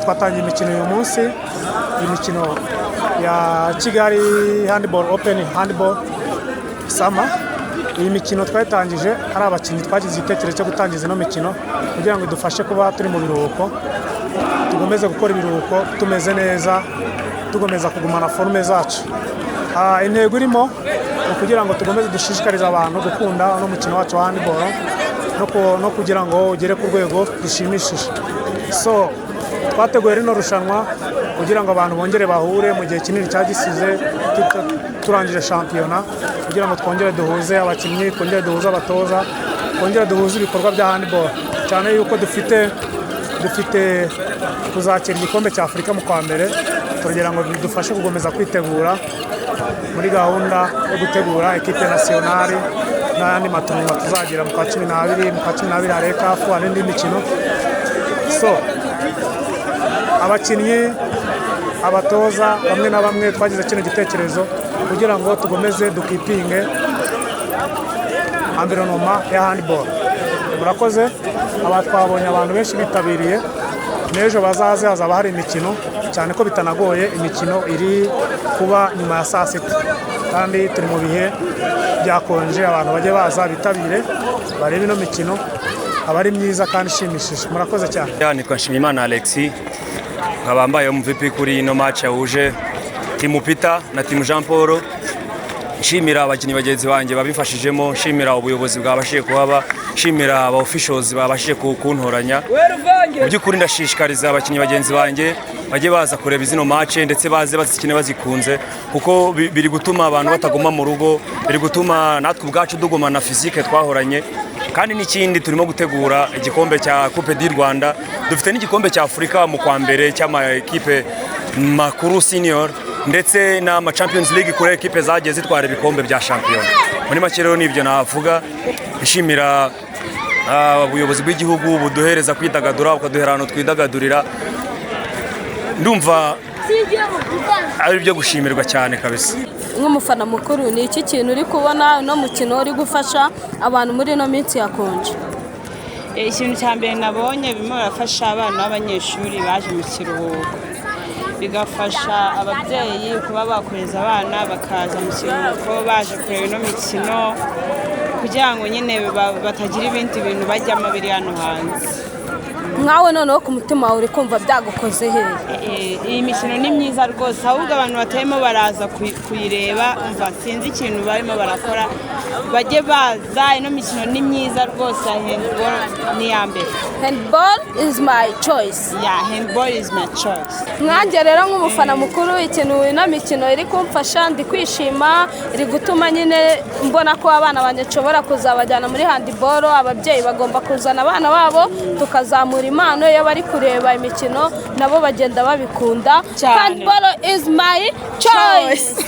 twatangiye imikino uyu munsi, imikino ya Kigali Handball Open Handball Summer. Iyi mikino twatangije ari abakinnyi twagize igitekerezo cyo gutangiza ino mikino kugira ngo idufashe kuba turi mu biruhuko, tugomeze gukora ibiruhuko tumeze neza, tugomeza kugumana forume zacu. Intego irimo kugira ngo tugomeze dushishikariza abantu gukunda no mukino wacu wa handball no kugira ngo ugere ku rwego rushimishije. So twateguye rino rushanwa kugira ngo abantu bongere bahure mu gihe kinini cyagisize turangije shampiyona, kugira ngo twongere duhuze abakinnyi, twongere duhuze abatoza, twongere duhuze ibikorwa bya handball, cyane yuko dufite kuzakira igikombe cya Afurika mu kwa mbere, kugira ngo bidufashe kugomeza kwitegura muri gahunda yo gutegura equipe nationale n'andi matungo tuzagira mu kwa 12 hari CAF n'indi mikino. So abakinnyi, abatoza bamwe na bamwe twagize kino gitekerezo kugira ngo tugomeze dukipinge environnement ya handball. Murakoze, twabonye abantu benshi bitabiriye, n'ejo bazaze hazaba hari imikino, cyane ko bitanagoye, imikino iri kuba nyuma ya saa sita kandi turi mu bihe byakonje, abantu bajye baza bitabire barebe ino mikino, abari myiza kandi ishimishije. Murakoze cyane. Nitwa Nshimiyimana Alexis, nkabambaye MVP kuri ino match yahuje Team Peter na Team Jean Paul. Nshimira abakinnyi bagenzi banjye babifashijemo, nshimira ubuyobozi bwabashije kuhaba, nshimira aba officials babashije kuntoranya. Mu by'ukuri ndashishikariza abakinnyi bagenzi banjye bajye baza kureba izino match ndetse baze bazikine bazikunze, kuko biri gutuma abantu bataguma mu rugo, biri gutuma natwe ubwacu dugumana physique twahoranye. Kandi n'ikindi turimo gutegura igikombe cya Coupe du Rwanda, dufite n'igikombe cya Afurika mu kwa mbere cy'ama equipe makuru senior, ndetse n'ama Champions League kuri equipe zagiye zitwara ibikombe bya champion. Muri make rero nibyo navuga, ishimira ubuyobozi bw'igihugu buduhereza kwidagadura, ukaduhera ahantu twidagadurira. Ndumva ari byo gushimirwa cyane kabisa. Nk'umufana mukuru, ni iki kintu uri kubona no mukino uri gufasha abantu muri no minsi yakonje? Ikintu cya mbere nabonye birimo birafasha abana b'abanyeshuri baje mu kiruhuko, bigafasha ababyeyi kuba bakoreza abana bakaza mu kiruhuko baje kureba ino mikino, kugira ngo nyine batagira ibindi bintu bajyamo biri hano hanze. Mwawe noneho ku mutima wawe uri kumva byagukoze he? Iyi mikino ni myiza rwose, ahubwo abantu batarimo baraza kuyireba, umva sinzi ikintu barimo barakora, bajye baza. Ino mikino ni myiza rwose, handball ni ya mbere. Handball is my choice. Yeah, handball is my choice. Mwanjye rero nk'umufana mukuru, ikintu ino mikino iri kumfasha, ndi kwishima, iri gutuma nyine mbona ko abana banje nshobora kuzabajyana muri handball. Ababyeyi bagomba kuzana abana babo tukazamura impano iyo bari kureba imikino, nabo bagenda babikunda. Handball is my choice.